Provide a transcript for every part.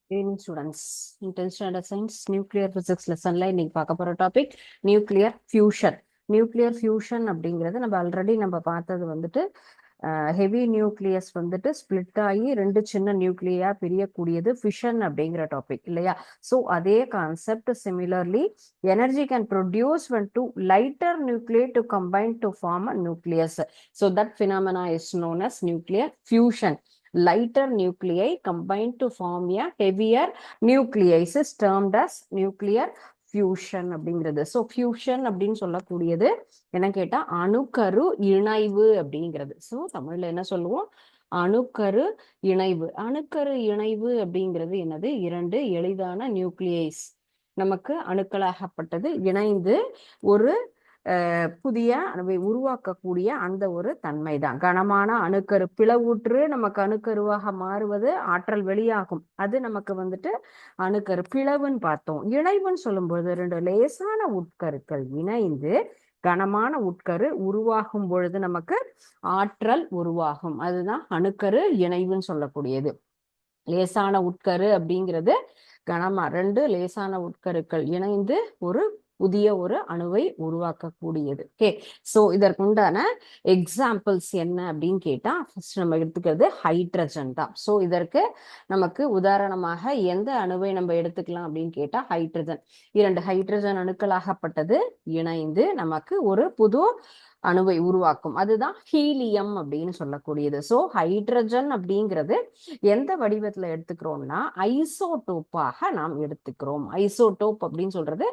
Evening students, in 10th standard science, nuclear physics lesson ல இன்னைக்கு பார்க்க போற topic nuclear fusion. Nuclear fusion அப்படிங்கிறது நம்ம ஆல்ரெடி நம்ம பார்த்தது வந்துட்டு ஹெவி நியூக்ளியஸ் வந்துட்டு ஸ்பிளிட் ஆகி ரெண்டு சின்ன நியூக்ளியா பிரியக்கூடியது ஃபிஷன் அப்படிங்கிற டாபிக் இல்லையா? ஸோ அதே concept similarly energy can produce when two lighter nuclei to combine to form a nucleus. So that phenomena is known as nuclear fusion. Lighter nuclei combine to form a heavier nucleus is termed as nuclear fusion அப்படிங்கிறது. So fusion அப்படின்னு சொல்லக்கூடியது என்ன கேட்டா அணுக்கரு இணைவு அப்படிங்கிறது. So தமிழ்ல என்ன சொல்லுவோம்? அணுக்கரு இணைவு. அணுக்கரு இணைவு அப்படிங்கிறது என்னது? இரண்டு எளிதான நியூக்ளியஸ் நமக்கு அணுக்களாகப்பட்டது இணைந்து ஒரு புதிய அணுவை உருவாக்கக்கூடிய அந்த ஒரு தன்மை தான். கனமான அணுக்கரு பிளவுற்று நமக்கு அணுக்கருவாக மாறுவது ஆற்றல் வெளியாகும். அது நமக்கு வந்துட்டு அணுக்கரு பிளவுன்னு பார்த்தோம். இணைவுன்னு சொல்லும்போது ரெண்டு லேசான உட்கருக்கள் இணைந்து கனமான உட்கரு உருவாகும் பொழுது நமக்கு ஆற்றல் உருவாகும். அதுதான் அணுக்கரு இணைவுன்னு சொல்லக்கூடியது. லேசான உட்கரு அப்படிங்கிறது கனமா ரெண்டு லேசான உட்கருக்கள் இணைந்து ஒரு புதிய ஒரு அணுவை உருவாக்கக்கூடியது. ஓகே, ஸோ இதற்குண்டான எக்ஸாம்பிள்ஸ் என்ன அப்படின்னு கேட்டா ஃபர்ஸ்ட் நம்ம எடுத்துக்கிறது ஹைட்ரஜன் தான். ஸோ இதற்கு நமக்கு உதாரணமாக எந்த அணுவை நம்ம எடுத்துக்கலாம் அப்படின்னு கேட்டா ஹைட்ரஜன். இரண்டு ஹைட்ரஜன் அணுக்களாகப்பட்டது இணைந்து நமக்கு ஒரு புது அணுவை உருவாக்கும். அதுதான் ஹீலியம் அப்படின்னு சொல்லக்கூடியது. ஸோ ஹைட்ரஜன் அப்படிங்கிறது எந்த வடிவத்துல எடுத்துக்கிறோம்னா ஐசோடோப்பாக நாம் எடுத்துக்கிறோம். ஐசோடோப் அப்படின்னு சொல்றது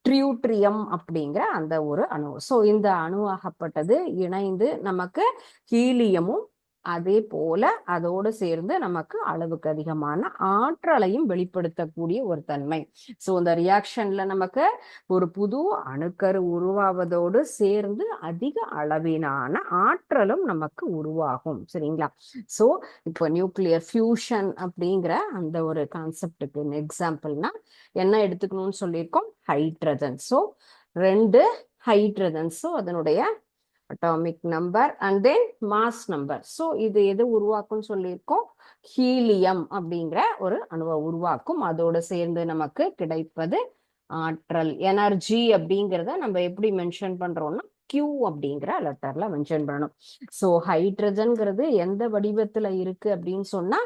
ட்ரியூட்ரியம் அப்படிங்கிற அந்த ஒரு அணு. ஸோ இந்த அணுவாகப்பட்டது இணைந்து நமக்கு ஹீலியமும் அதே போல அதோடு சேர்ந்து நமக்கு அளவுக்கு அதிகமான ஆற்றலையும் வெளிப்படுத்தக்கூடிய ஒரு தன்மை. ஸோ இந்த ரியாக்ஷன்ல நமக்கு ஒரு புது அணுக்கரு உருவாவதோடு சேர்ந்து அதிக அளவிலான ஆற்றலும் நமக்கு உருவாகும். சரிங்களா? ஸோ இப்போ நியூக்ளியர் ஃபியூஷன் அப்படிங்கிற அந்த ஒரு கான்செப்டுக்கு எக்ஸாம்பிள்னா என்ன எடுத்துக்கணும்னு சொல்லியிருக்கோம்? ஹைட்ரஜன். ஸோ ரெண்டு ஹைட்ரஜன். ஸோ அதனுடைய atomic number and then mass number. So இது எது உருவாக்கும்னு சொல்லியிருக்கோம்? ஹீலியம் அப்படிங்கிற ஒரு அணுவை உருவாக்கும். அதோடு சேர்ந்து நமக்கு கிடைப்பது ஆற்றல், எனர்ஜி அப்படிங்கிறத நம்ம எப்படி மென்ஷன் பண்றோம்னா Q அப்படிங்கிற லெட்டர்ல மென்ஷன் பண்ணணும். ஸோ ஹைட்ரஜன்கிறது எந்த வடிவத்துல இருக்கு அப்படின்னு சொன்னா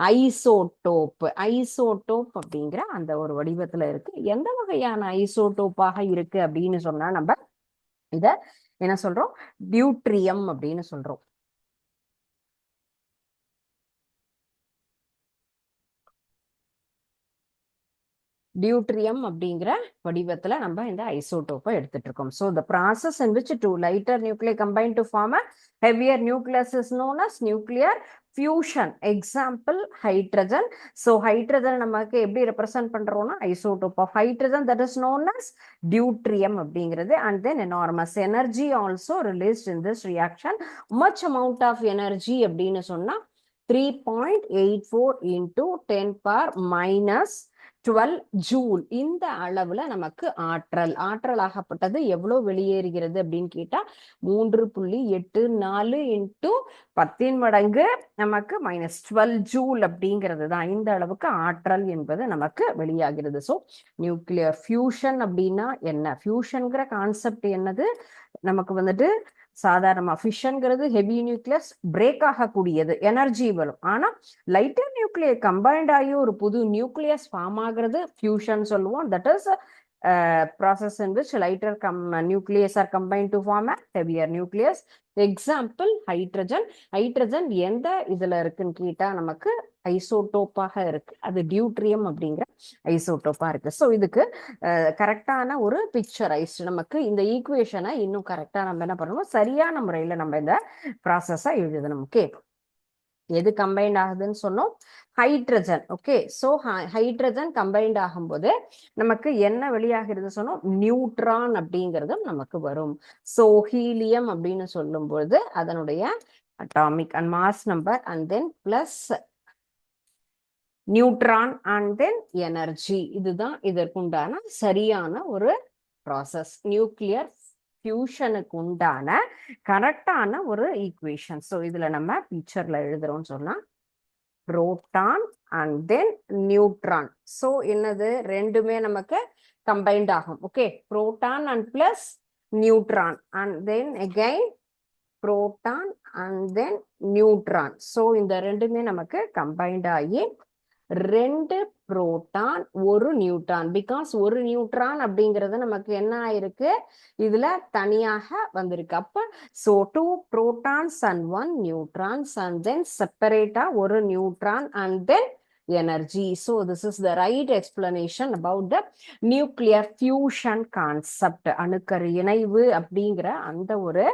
ஐசோடோப். ஐசோடோப் அப்படிங்கிற அந்த ஒரு வடிவத்துல இருக்கு. எந்த வகையான ஐசோடோப்பாக இருக்கு அப்படின்னு சொன்னா நம்ம இத என்ன சொல்றோம்? டியூட்ரியம் அப்படின்னு சொல்றோம். டியூட்ரியம் அப்படிங்கிற வடிவத்துல நம்ம இந்த ஐசோடோப்பை எடுத்துட்டு இருக்கோம். So the process in which two lighter nuclei combine to form a heavier nucleus is known as nuclear fusion. Example hydrogen. So hydrogen நமக்கு எப்படி ரெப்ரசன்ட் பண்றோம்னா isotope of hydrogen, that is known as deuterium அப்படிங்கிறது. and then enormous energy also released in this reaction. much amount of energy அப்படின்னு சொன்னா 3.84 into 10⁻⁻12 joule. இந்த அளவுல நமக்கு ஆற்றலாகப்பட்டது எவ்வளவு வெளியேறுகிறது அப்படின்னு கேட்டா 3.84 into 10 மடங்கு நமக்கு -12 ஜூல் அப்படிங்கிறது தான். இந்த அளவுக்கு ஆற்றல் என்பது நமக்கு வெளியாகிறது. ஸோ நியூக்ளியர் ஃபியூஷன் அப்படின்னா என்ன? ஃபியூஷன்ங்கிற கான்செப்ட் என்னது? நமக்கு வந்துட்டு சாதாரணமா ஃபிஷன்ங்கிறது ஹெவி நியூக்ளியஸ் பிரேக் ஆகக்கூடியது, எனர்ஜி வரும். ஆனா லைட்டர் நியூக்ளியர் கம்பைன்ட் ஆகி ஒரு புது நியூக்ளியஸ் ஃபார்ம் ஆகிறது ஃபியூஷன் சொல்லுவோம். That is process in which lighter nucleus are combined to form a heavier nucleus. Example hydrogen. Hydrogen எந்த இதுல இருக்குன்னு கேட்டா நமக்கு ஐசோடோப்பாக இருக்கு. அது டியூட்ரியம் அப்படிங்கிற ஐசோடோப்பா இருக்கு. ஸோ இதுக்கு கரெக்டான ஒரு பிக்சரைஸ் நமக்கு இந்த ஈக்குவேஷனை இன்னும் கரெக்டா நம்ம என்ன பண்ணணும்? சரியான முறையில நம்ம இந்த ப்ராசஸை எழுதணும். ஓகே, எது கம்பைன்ட் ஆகுதுன்னு சொன்னோம்? Hydrogen. Okay, so hydrogen combined ஆகும்போது நமக்கு என்ன வெளியாகிறது சொன்னோம்? நியூட்ரான் அப்படிங்கிறதும் நமக்கு வரும். ஸோ ஹீலியம் அப்படின்னு சொல்லும்போது அதனுடைய atomic and mass number and then plus neutron and then energy. இதுதான் இதற்குண்டான சரியான ஒரு ப்ராசஸ். நியூக்ளியர் ஃபியூஷனுக்கு உண்டான கரெக்டான ஒரு ஈக்குவேஷன். ஸோ இதுல நம்ம பிக்சர்ல எழுதுறோம்னு சொன்னா proton and then neutron. So என்னது ரெண்டுமே நமக்கு கம்பைன்ட் ஆகும். Okay, proton and plus neutron and then again proton and then neutron. So இந்த ரெண்டுமே நமக்கு கம்பைன்ட் ஆகி 2 புரோட்டான் 1 நியூட்ரான். பிகாஸ் ஒரு நியூட்ரான் அப்படிங்கிறது நமக்கு என்ன ஆயிருக்கு, இதுல தனியாக வந்திருக்கு. அப்ப so 2 protons and 1 neutrons and then செப்பரேட்டா ஒரு neutron and then energy. So this is the right explanation about the nuclear fusion concept. அணுக்கரு இணைவு அப்படிங்கிற அந்த ஒரு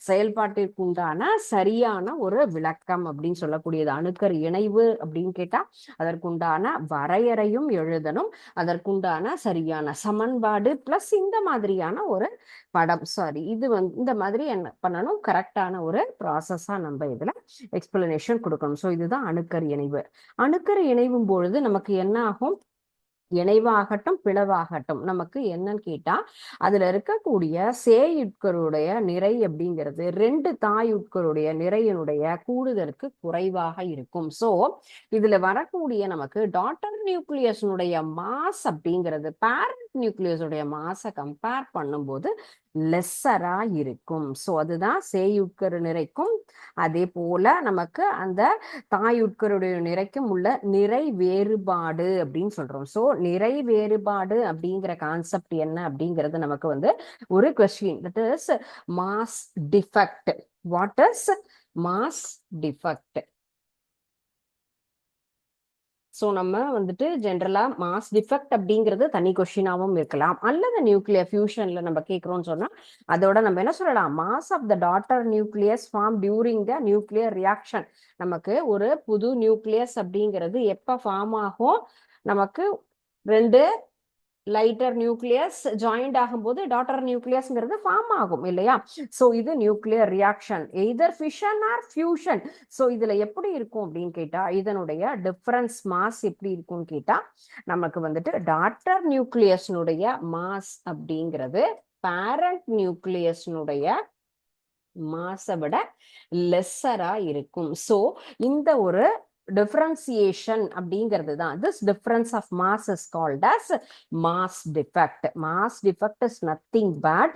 செயல்பாட்டிற்கு உண்டான சரியான ஒரு விளக்கம் அப்படின்னு சொல்லக்கூடியது. அணுக்கரு இணைவு அப்படின்னு கேட்டா அதற்குண்டான வரையறையும் எழுதணும், அதற்குண்டான சரியான சமன்பாடு பிளஸ் இந்த மாதிரியான ஒரு படம். சாரி, இது இந்த மாதிரி என்ன பண்ணணும், கரெக்டான ஒரு ப்ராசஸா நம்ம இதுல எக்ஸ்பிளனேஷன் கொடுக்கணும். ஸோ இதுதான் அணுக்கரு இணைவு. அணுக்கரு இணைவும் பொழுது நமக்கு என்ன ஆகும், இணைவாகட்டும் பிளவாகட்டும் நமக்கு என்னன்னு கேட்டா அதுல இருக்கக்கூடிய சேயுட்கருடைய நிறை அப்படிங்கிறது 2 தாயுட்கருடைய நிறையினுடைய கூடுதலுக்கு குறைவாக இருக்கும். சோ இதுல வரக்கூடிய நமக்கு டாட்டர் நியூக்ளியஸனுடைய மாஸ் அப்படிங்கிறது பேரண்ட் நியூக்ளியஸுடைய மாஸை கம்பேர் பண்ணும்போது லெஸ்ஸரா இருக்கும். ஸோ அதுதான் சேயுட்கரு நிறைக்கும் அதே போல நமக்கு அந்த தாயுட்கருடைய நிறைக்கும் உள்ள நிறை வேறுபாடு அப்படின்னு சொல்றோம். ஸோ நிறை வேறுபாடு அப்படிங்கிற கான்செப்ட் என்ன அப்படிங்கிறது நமக்கு ஒரு question. That is mass defect. What is mass defect? So நம்ம ஜென்ரலா மாஸ் டிஃபெக்ட் அப்படிங்கிறது தனி கொஸ்டினாவும் இருக்கலாம், அல்லது நியூக்ளியர் ஃபியூஷன்ல நம்ம கேட்கிறோம்னு சொன்னா அதோட நம்ம என்ன சொல்லலாம், mass of the daughter nucleus form during the nuclear reaction. நமக்கு ஒரு புது நியூக்ளியஸ் அப்படிங்கிறது எப்ப ஃபார்ம் ஆகும், நமக்கு 2 லைட்டர் நியூக்ளியஸ் ஜாயிண்ட் ஆகும்போது டாட்டர் நியூக்ளியஸ்ங்கிறது ஃபார்ம் ஆகும் இல்லையா? சோ இது nuclear reaction, either fission or fusion. So இதுல எப்படி இருக்கும் அப்படின்னு கேட்டா இதனுடைய டிஃபரன்ஸ் மாஸ் எப்படி இருக்கும்னு கேட்டா நமக்கு டாட்டர் நியூக்ளியஸ்னுடைய மாஸ் அப்படிங்கிறது பேரண்ட் நியூக்ளியஸ்னுடைய மாஸை விட லெஸ்ஸரா இருக்கும். சோ இந்த ஒரு differentiation அப்படிங்கிறது தான். This difference of mass is called as mass defect. Mass defect is nothing but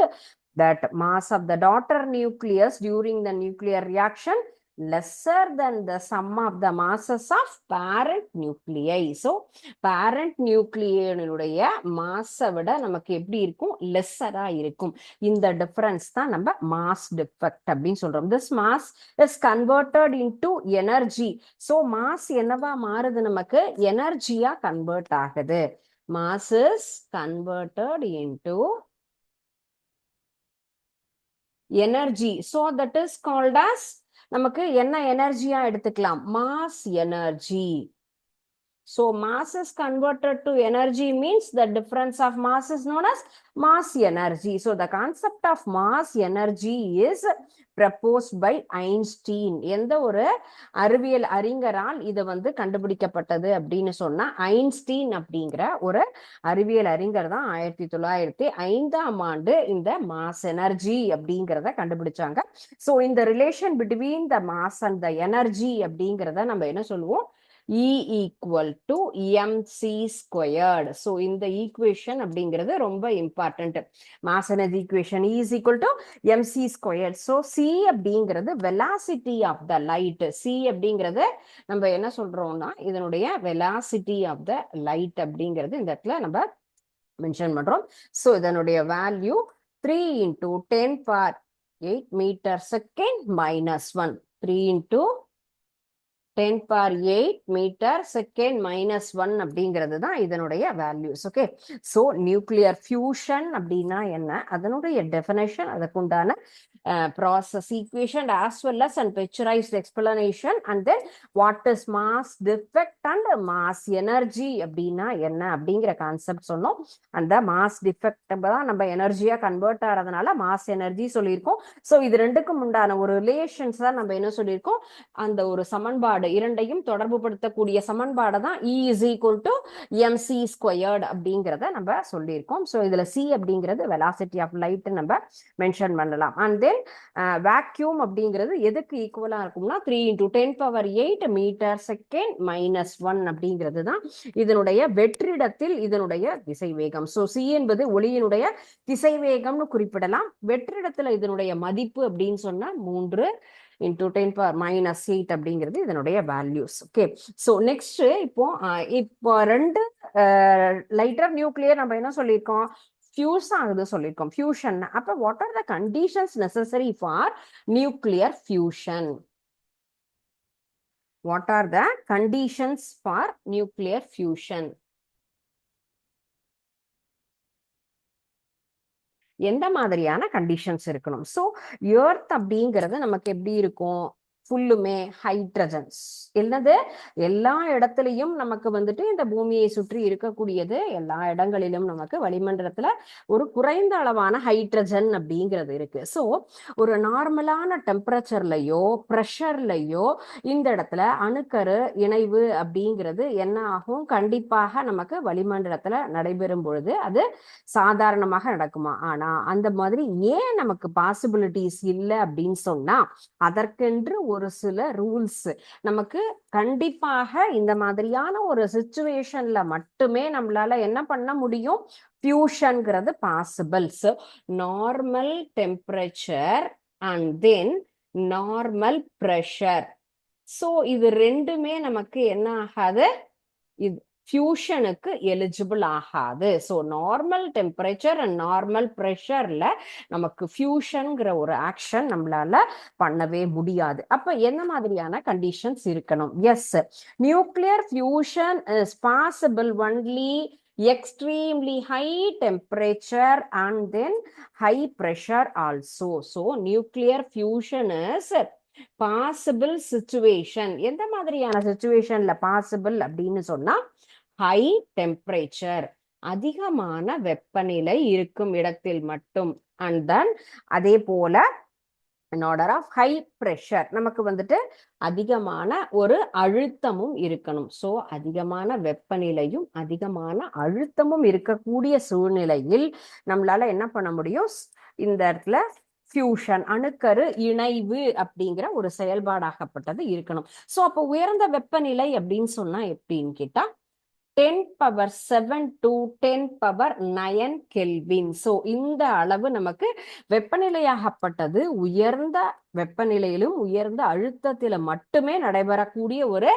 that mass of the daughter nucleus during the nuclear reaction lesser than the sum of the masses of parent nuclei. So parent nuclei மாஸை விட நமக்கு எப்படி இருக்கும், லெஸ்ஸரா இருக்கும். இந்த difference தான் நம்ம mass defect அப்படின்னு சொல்றோம். This mass is converted into energy. So mass என்னவா மாறுது, நமக்கு எனர்ஜியா கன்வெர்ட் ஆகுது. Mass is converted into energy. So that is called as நமக்கு என்ன எனர்ஜியா எடுத்துக்கலாம், mass energy. So mass is converted to energy means the difference of mass is known as mass energy. So the concept of mass energy is proposed by Einstein. எந்த ஒரு அறிவியல் அறிஞரால் இது கண்டுபிடிக்கப்பட்டது அப்படின்னு சொன்னா ஐன்ஸ்டீன் அப்படிங்கிற ஒரு அறிவியல் அறிஞர் தான் 1905 இந்த மாஸ் எனர்ஜி அப்படிங்கிறத கண்டுபிடிச்சாங்க. ஸோ இந்த relation between the mass and the energy அப்படிங்கிறத நம்ம என்ன சொல்லுவோம், E equal to mc squared. So இந்த ஈக்குவேஷன் அப்படிங்கிறது ரொம்ப important. Mass energy equation E is equal to mc squared. So C அப்படிங்கிறது velocity of the light. C அப்படிங்கிறது நம்ம என்ன சொல்றோம்னா இதனுடைய velocity of the light அப்படிங்கிறது இந்த இடத்துல நம்ம மென்ஷன் பண்றோம். ஸோ இதனுடைய value 3 into 10⁻8 meter second minus 1. 3 into 10⁻8 meter second minus 1 அப்படிங்கிறது தான் இதனுடைய values. Okay, so nuclear fusion அப்படின்னா என்ன, அதனுடைய டெஃபினேஷன், அதுக்குண்டான process equation as well as and picturized explanation and then what is mass defect defect and mass energy அப்படின்னா என்ன அப்படிங்கிற கான்செப்ட் சொன்னோம். அந்த மாஸ் டிஃபெக்ட் தான் நம்ம எனர்ஜியா கன்வெர்ட் ஆகிறதுனால மாஸ் எனர்ஜி சொல்லியிருக்கோம். ஸோ இது ரெண்டுக்கும் உண்டான ஒரு ரிலேஷன்ஸ் தான் நம்ம என்ன சொல்லியிருக்கோம், அந்த ஒரு சமன்பாடு இரண்டையும் தொடர்பு படுத்தக்கூடிய சமன்பாடை தான் E is equal to mc squared அப்படிங்கிறத நம்ம சொல்லியிருக்கோம். ஸோ இதுல C அப்படிங்கிறது வெலாசிட்டி ஆஃப் லைட் நம்ம மென்ஷன் பண்ணலாம். அண்ட் தென் வேக்யூம் அப்படிங்கிறது எதுக்கு ஈக்குவலா இருக்கும்னா 3 × 10⁸ மீட்டர் செகண்ட் -1 அப்படிங்கிறது தான் இதனுடைய வெற்றிடத்தில் இதனுடைய திசைவேகம். ஸோ C என்பது ஒளியினுடைய திசைவேகம்னு குறிப்பிடலாம். வெற்றிடத்துல இதனுடைய மதிப்பு அப்படின்னு சொன்னா 3 × 10⁻⁻8 அப்படிங்கிறது இதனுடைய வேல்யூஸ். ஓகே, ஸோ நெக்ஸ்ட் இப்போ ரெண்டு லைட்டர் நியூக்ளியர் நம்ம என்ன சொல்லியிருக்கோம், ஃபியூஸ் ஆகுது சொல்லியிருக்கோம். ஃபியூஷன் அப்ப what are the conditions necessary for nuclear fusion? What are the conditions for nuclear fusion? எந்த மாதிரியான கண்டிஷன்ஸ் இருக்கணும்? ஸோ எர்த் அப்படிங்கிறது நமக்கு எப்படி இருக்கும், ஃபுல்லுமே ஹைட்ரஜன்ஸ். என்னது, எல்லா இடத்துலையும் நமக்கு வந்துட்டு இந்த பூமியை சுற்றி இருக்கக்கூடியது எல்லா இடங்களிலும் நமக்கு வளிமண்டலத்துல ஒரு குறைந்த அளவான ஹைட்ரஜன் அப்படிங்கிறது இருக்கு. ஸோ ஒரு நார்மலான டெம்பரேச்சர்லயோ ப்ரெஷர்லயோ இந்த இடத்துல அணுக்கரு இணைவு அப்படிங்கிறது என்ன ஆகும், கண்டிப்பாக நமக்கு வளிமண்டலத்துல நடைபெறும் பொழுது அது சாதாரணமாக நடக்குமா? ஆனா அந்த மாதிரி ஏன் நமக்கு பாசிபிலிட்டிஸ் இல்லை அப்படின்னு சொன்னா அதற்கென்று ஒரு சில ரூல்ஸ் நமக்கு கண்டிப்பாக இந்த மாதிரியான ஒரு சிச்சுவேஷன்ல மட்டுமே நம்மளால என்ன பண்ண முடியும், ஃபியூஷன்ங்கிறது possible. So normal temperature and then normal pressure. So இது ரெண்டுமே நமக்கு என்ன ஆகாது, இது ஃபியூஷனுக்கு எலிஜிபிள் ஆகாது. So normal temperature and normal ப்ரெஷர்ல நமக்கு ஃபியூஷன்ங்கிற ஒரு ஆக்ஷன் நம்மளால பண்ணவே முடியாது. அப்ப என்ன மாதிரியான கண்டிஷன்ஸ் இருக்கணும்? Yes, nuclear fusion is possible only extremely high temperature and then high pressure also. So nuclear fusion is possible situation. எந்த மாதிரியான சிச்சுவேஷன்ல பாசிபிள் அப்படின்னு சொன்னா ஹை டெம்பரேச்சர், அதிகமான வெப்பநிலை இருக்கும் இடத்தில் மட்டும். அண்ட் தென் அதே போல ஆர்டர் ஆஃப் ஹை ப்ரெஷர், நமக்கு வந்துட்டு அதிகமான ஒரு அழுத்தமும் இருக்கணும். ஸோ அதிகமான வெப்பநிலையும் அதிகமான அழுத்தமும் இருக்கக்கூடிய சூழ்நிலையில் நம்மளால என்ன பண்ண முடியும், இந்த இடத்துல ஃபியூஷன் அணுக்கரு இணைவு அப்படிங்கிற ஒரு செயல்பாடாகப்பட்டது இருக்கணும். ஸோ அப்போ உயர்ந்த வெப்பநிலை அப்படின்னு சொன்னா எப்படின்னு கேட்டா 10⁻7 to 10⁻9 கெல்வின். ஸோ இந்த அளவு நமக்கு வெப்பநிலையாகப்பட்டது உயர்ந்த வெப்பநிலையிலும் உயர்ந்த அழுத்தத்தில மட்டுமே நடைபெறக்கூடிய ஒரு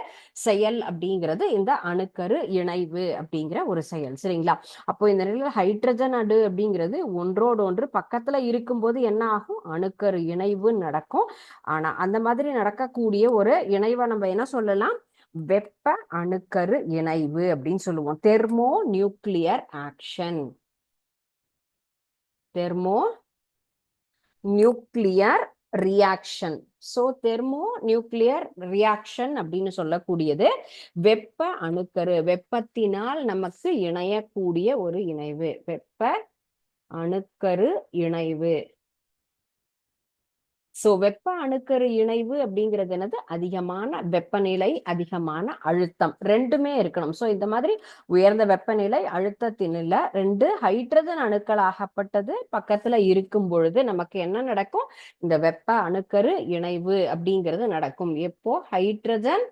செயல் அப்படிங்கிறது இந்த அணுக்கரு இணைவு அப்படிங்கிற ஒரு செயல். சரிங்களா? அப்போ இந்த நிலையில ஹைட்ரஜன் அணு அப்படிங்கிறது ஒன்றோடு ஒன்று பக்கத்துல இருக்கும்போது என்ன ஆகும், அணுக்கரு இணைவு நடக்கும். ஆனா அந்த மாதிரி நடக்கக்கூடிய ஒரு இணைவை நம்ம என்ன சொல்லலாம், வெப்ப அணுக்கரு இணைவு அப்படின்னு சொல்லுவோம். Thermo nuclear action, thermo nuclear reaction. So thermo nuclear reaction அப்படின்னு சொல்லக்கூடியது வெப்ப அணுக்கரு, வெப்பத்தினால் நமக்கு இணையக்கூடிய ஒரு இணைவு, வெப்ப அணுக்கரு இணைவு. சோ வெப்ப அணுக்கரு இணைவு அப்படிங்கிறது என்னது, அதிகமான வெப்பநிலை அதிகமான அழுத்தம் ரெண்டுமே இருக்கணும். சோ இந்த மாதிரி உயர்ந்த வெப்பநிலை அழுத்தத்தினில ரெண்டு ஹைட்ரஜன் அணுக்கள் ஆகப்பட்டது பக்கத்துல இருக்கும் பொழுது நமக்கு என்ன நடக்கும், இந்த வெப்ப அணுக்கரு இணைவு அப்படிங்கிறது நடக்கும். எப்போ ஹைட்ரஜன்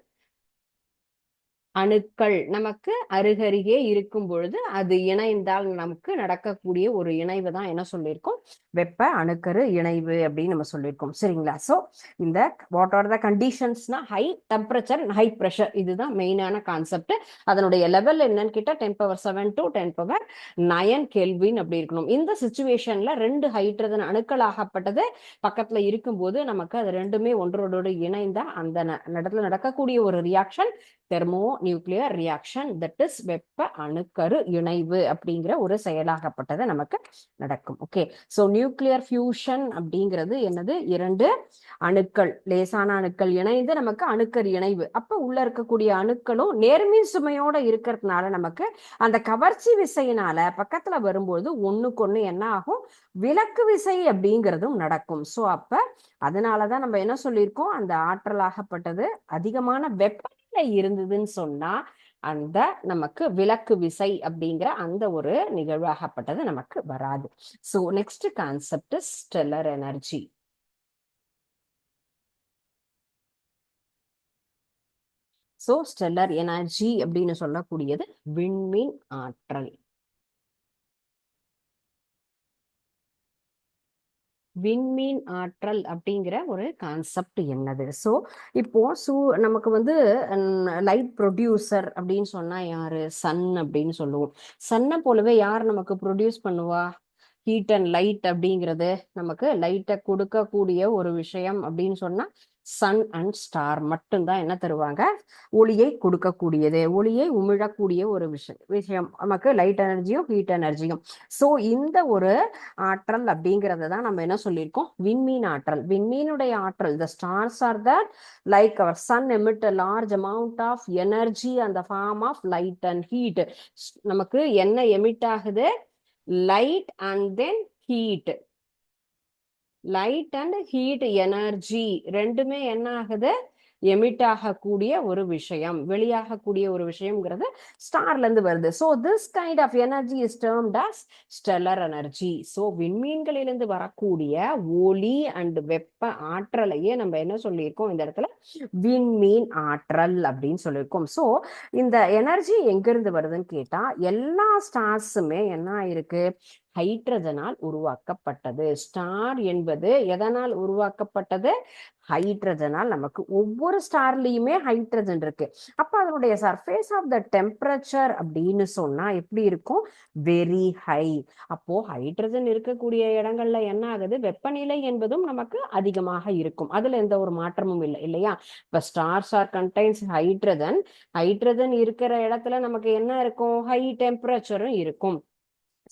அணுக்கள் நமக்கு அருகருகே இருக்கும் பொழுது அது இணைந்தால் நமக்கு நடக்கக்கூடிய ஒரு இணைவு தான் என்ன சொல்லியிருக்கோம், வெப்ப அணுக்கரு இணைவு அப்படின்னு நம்ம சொல்லியிருக்கோம். சரிங்களா? ஸோ இந்த வாட் ஆர் த கண்டிஷன்ஸ்னா high temperature and high pressure, இதுதான் மெயினான கான்செப்ட். அதனுடைய லெவல் என்னன்னு கேட்டா 10⁻7 to 10⁻9 கெல்வின் அப்படி இருக்கணும். இந்த சிச்சுவேஷன்ல ரெண்டு ஹைட்ரஜன் அணுக்கள் ஆகப்பட்டது பக்கத்துல இருக்கும்போது நமக்கு அது ரெண்டுமே ஒன்றோடு இணைந்தா அந்த இடத்துல நடக்கக்கூடிய ஒரு reaction thermo nuclear reaction, that is வெப்ப அணுக்கரு இணைவு அப்படிங்கிற ஒரு செயலாகப்பட்டது நமக்கு நடக்கும். ஓகே, ஸோ நியூக்ளியர் ஃபியூஷன் அப்படிங்கிறது என்னது? இரண்டு அணுக்கள், லேசான அணுக்கள் இணைந்து நமக்கு அணுக்கரு இணைவு. அப்ப உள்ள இருக்கக்கூடிய அணுக்களும் நேர்மின் சுமையோட இருக்கிறதுனால நமக்கு அந்த கவர்ச்சி விசையினால பக்கத்துல வரும்போது ஒண்ணுக்கு என்ன ஆகும்? விலக்கு விசை அப்படிங்கிறதும் நடக்கும். ஸோ அப்ப அதனாலதான் நம்ம என்ன சொல்லியிருக்கோம், அந்த ஆற்றலாகப்பட்டது அதிகமான வெப்பநிலை இருந்ததுன்னு சொன்னா அந்த நமக்கு விலக்கு விசை அப்படிங்கிற அந்த ஒரு நிகழ்வாகப்பட்டது நமக்கு வராது. So next concept stellar energy. So stellar energy அப்படின்னு சொல்லக்கூடியது விண்மீன் ஆற்றல். விண்மீன் ஆற்றல் அப்படிங்கிற ஒரு கான்செப்ட் என்னது? ஸோ இப்போ நமக்கு வந்து லைட் ப்ரொடியூசர் அப்படின்னு சொன்னா யாரு? சன் அப்படின்னு சொல்லுவோம். சன்னை போலவே யார் நமக்கு ப்ரொடியூஸ் பண்ணுவா? ஹீட் அண்ட் லைட் அப்படிங்கிறது நமக்கு லைட்டை கொடுக்கக்கூடிய ஒரு விஷயம் அப்படின்னு சொன்னா சன் அண்ட் ஸ்டார் மட்டும்தான் என்ன தருவாங்க? ஒளியை கொடுக்கக்கூடியது, ஒளியை உமிழக்கூடிய ஒரு விஷயம் நமக்கு லைட் எனர்ஜியும் ஹீட் எனர்ஜியும். ஸோ இந்த ஒரு ஆற்றல் அப்படிங்கிறத தான் நம்ம என்ன சொல்லியிருக்கோம்? விண்மீன் ஆற்றல். விண்மீனுடைய ஆற்றல், the stars are that like our sun emit a large amount of energy and the form of light and heat. நமக்கு என்ன எமிட் ஆகுது? Light and then heat. Light and heat energy ரெண்டுமே என்ன ஆகுது? எமிட் ஆகக்கூடிய ஒரு விஷயம், வெளியாகக்கூடிய ஒரு விஷயம்ங்கிறது ஸ்டார்ல இருந்து வருது. So this kind of energy is termed as stellar energy. So விண்மீன்களிலிருந்து வரக்கூடிய ஒளி அண்ட் வெப்ப ஆற்றலையே நம்ம என்ன சொல்லியிருக்கோம் இந்த இடத்துல? விண்மீன் ஆற்றல் அப்படின்னு சொல்லியிருக்கோம். ஸோ இந்த எனர்ஜி எங்கிருந்து வருதுன்னு கேட்டா எல்லா ஸ்டார்ஸுமே என்ன ஆயிருக்கு? ஹைட்ரஜனால் உருவாக்கப்பட்டது. ஸ்டார் என்பது எதனால் உருவாக்கப்பட்டது? ஹைட்ரஜனால். நமக்கு ஒவ்வொரு ஸ்டார்லயுமே ஹைட்ரஜன் இருக்கு. அப்ப அதனுடைய சர்ஃபேஸ் ஆஃப் த டெம்பரேச்சர் அப்படின்னு சொன்னா எப்படி இருக்கும்? Very high. அப்போ ஹைட்ரஜன் இருக்கக்கூடிய இடங்கள்ல என்ன ஆகுது? வெப்பநிலை என்பதும் நமக்கு அதிகமாக இருக்கும். அதுல எந்த ஒரு மாற்றமும் இல்லை, இல்லையா? இப்ப stars R contains hydrogen. Hydrogen இருக்கிற இடத்துல நமக்கு என்ன இருக்கும்? ஹை டெம்பரேச்சரும் இருக்கும்.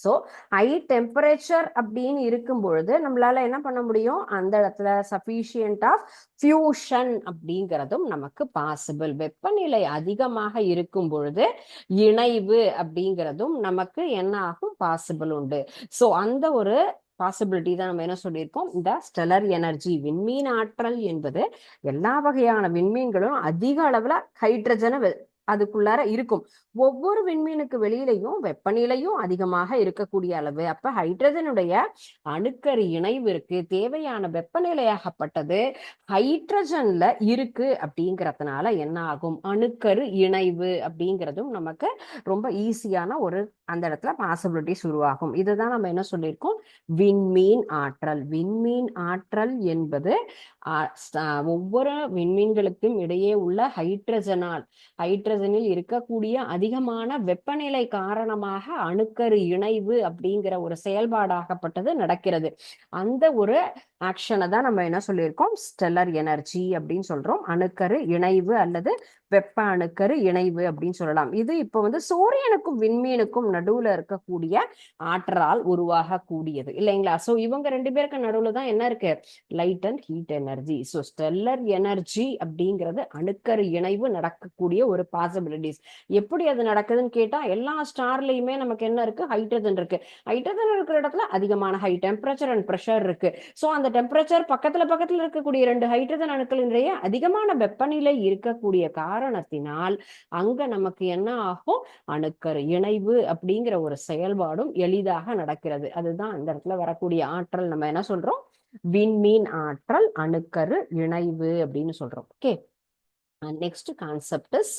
ஸோ ஹை டெம்பரேச்சர் அப்படின்னு இருக்கும் பொழுது நம்மளால என்ன பண்ண முடியும்? அந்த இடத்துல சஃபிஷியன்ட் ஆஃப் ஃபியூஷன் அப்படிங்கிறதும் நமக்கு பாசிபிள். வெப்பநிலை அதிகமாக இருக்கும் பொழுது இணைவு அப்படிங்கிறதும் நமக்கு என்ன ஆகும்? பாசிபிள் உண்டு. ஸோ அந்த ஒரு பாசிபிலிட்டி தான் நம்ம என்ன சொல்லியிருக்கோம்? இந்த ஸ்டெல்லர் எனர்ஜி, விண்மீன் ஆற்றல் என்பது எல்லா வகையான விண்மீன்களும் அதிக அளவுல ஹைட்ரஜனை அதுக்குள்ளார இருக்கும். ஒவ்வொரு விண்மீனுக்கு வெளியிலையும் வெப்பநிலையும் அதிகமாக இருக்கக்கூடிய அளவு. அப்ப ஹைட்ரஜனுடைய அணுக்கரு இணைவிற்கு தேவையான வெப்பநிலையாகப்பட்டது ஹைட்ரஜன்ல இருக்கு அப்படிங்கிறதுனால என்ன ஆகும்? அணுக்கரு இணைவு அப்படிங்கிறதும் நமக்கு ரொம்ப ஈஸியான ஒரு அந்த இடத்துல பாசிபிலிட்டிஸ் உருவாகும். இதுதான் நம்ம என்ன சொல்லியிருக்கோம்? விண்மீன் ஆற்றல். விண்மீன் ஆற்றல் என்பது ஒவ்வொரு விண்மீன்களுக்கும் இடையே உள்ள ஹைட்ரஜனில் இருக்கக்கூடிய அதிகமான வெப்பநிலை காரணமாக அணுக்கரு இணைவு அப்படிங்கிற ஒரு செயல்பாடாகப்பட்டது நடக்கிறது. அந்த ஒரு ஆக்ஷனை தான் நம்ம என்ன சொல்லியிருக்கோம்? ஸ்டெல்லர் எனர்ஜி அப்படின்னு சொல்றோம். அணுக்கரு இணைவு அல்லது வெப்ப அணுக்கரு இணைவு அப்படின்னு சொல்லலாம். இது இப்ப வந்து சூரியனுக்கும் விண்மீனுக்கும் நடுவுல இருக்கக்கூடிய ஆற்றலால் உருவாகக்கூடியது, இல்லைங்களா? சோ இவங்க ரெண்டு பேருக்கு நடுவுல தான் என்ன இருக்கு? Light and heat energy. So stellar energy அப்படிங்கிறது அணுக்கரு இணைவு நடக்கக்கூடிய ஒரு பாசிபிலிட்டிஸ். எப்படி அது நடக்குதுன்னு கேட்டா எல்லா ஸ்டார்லயுமே நமக்கு என்ன இருக்கு? ஹைட்ரஜன் இருக்கு. ஹைட்ரஜன் இருக்கிற இடத்துல அதிகமான ஹை டெம்பரேச்சர் அண்ட் ப்ரெஷர் இருக்கு. ஸோ அந்த டெம்பரேச்சர் பக்கத்துல இருக்கக்கூடிய ரெண்டு ஹைட்ரஜன் அணுக்களினுடைய அதிகமான வெப்பநிலை இருக்கக்கூடிய காரணத்தினால் அங்க நமக்கு என்ன ஆகும்? அணுக்கரு இணைவு அப்படிங்கிற ஒரு செயல்பாடும் எளிதாக நடக்கிறது. அதுதான் அந்த இடத்துல வரக்கூடிய ஆற்றல் நம்ம என்ன சொல்றோம்? விண்மீன் ஆற்றல், அணுக்கரு இணைவு அப்படின்னு சொல்றோம். Okay, next concept is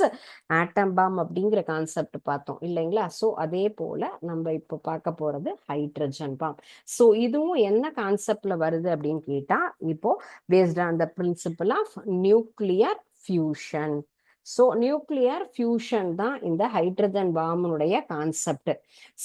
atom bomb அப்படிங்கிற கான்செப்ட் பார்த்தோம், இல்லைங்களா? ஸோ அதே போல நம்ம இப்போ பார்க்க போறது ஹைட்ரஜன் பாம். ஸோ இதுவும் என்ன கான்செப்ட்ல வருது அப்படின்னு கேட்டா இப்போ based on the principle of nuclear fusion. So nuclear fusion தான் இந்த ஹைட்ரஜன் பாம்பினுடைய கான்செப்ட்.